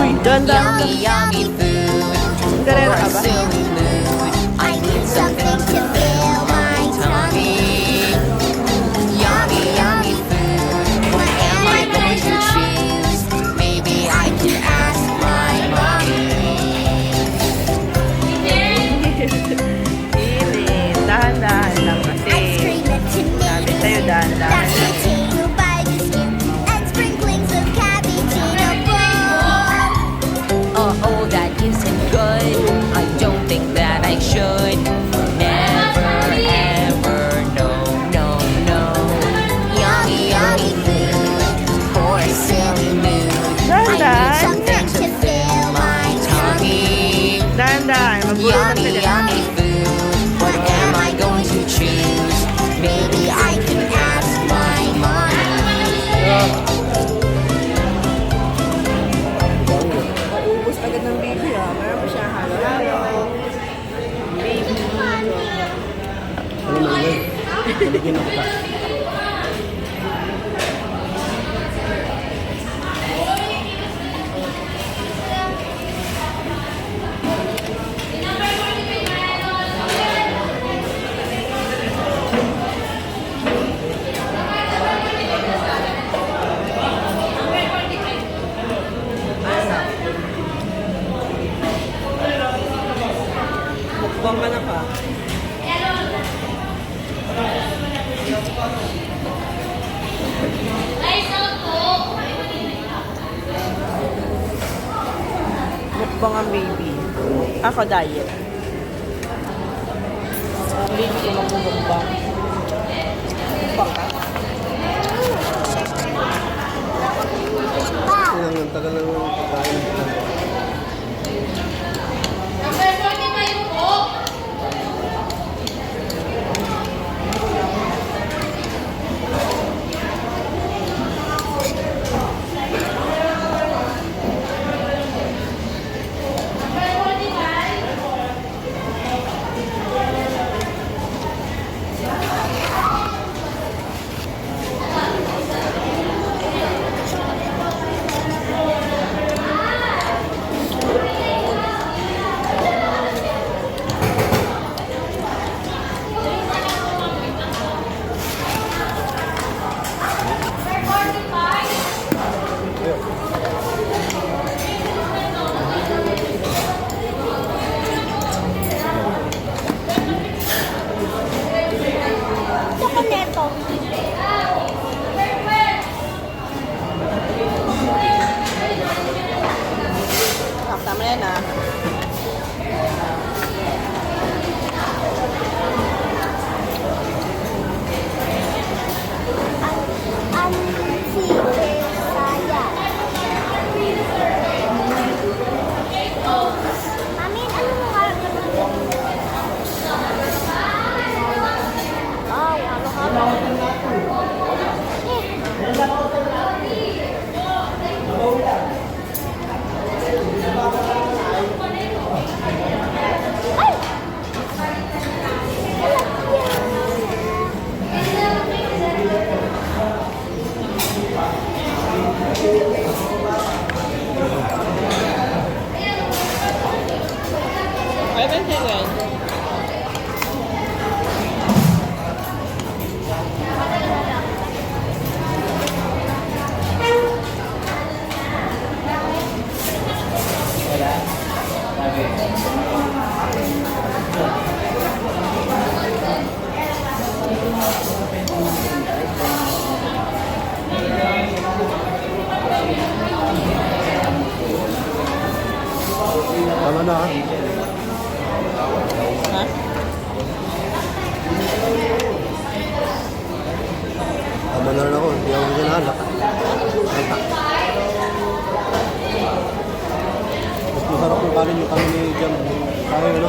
Uy, ganda. Yummy, yummy food. Ganun For ka a ba? silly mood. I need something to fill my tummy. Yummy, yummy food. What am I going to choose? Maybe I can ask my mommy. Sili. Dahan-dahan lang kasi. Ice cream and Sabi sa'yo, tomato. dahan-dahan That's lang. potato by the skin. And sprinklings of cabbage in a bowl. Oh, that isn't good. I don't think that I should. Never, ever, no, no, no. Yummy, yummy food for a silly mood. I need Dahan-dahan. something to fill my tummy. Dahan-dahan. Magulutan ka Yummy, dyan. yummy food. What am I going to choose? Maybe I can ask my mommy. Maubos agad ng baby ah. Meron pa siya halo-halo. Baby. Ano man yun? Baligyan ako pa. Mukbang ka na ka. Mukbang ang baby. Ako diet. Ang baby ko magmumukbang. Mukbang ka? Ang tagal lang ng pagkain. Saka neto. Tama na yan ah. Ang sige saya. Amin, ano mo nga? Halo-halo. Ay, ba siya guys? Tama na ha? Ha? Tama na rin ako. Hindi ako ginahalak. Mas masarap yung kanin yung kami ni Jam. Kaya ano?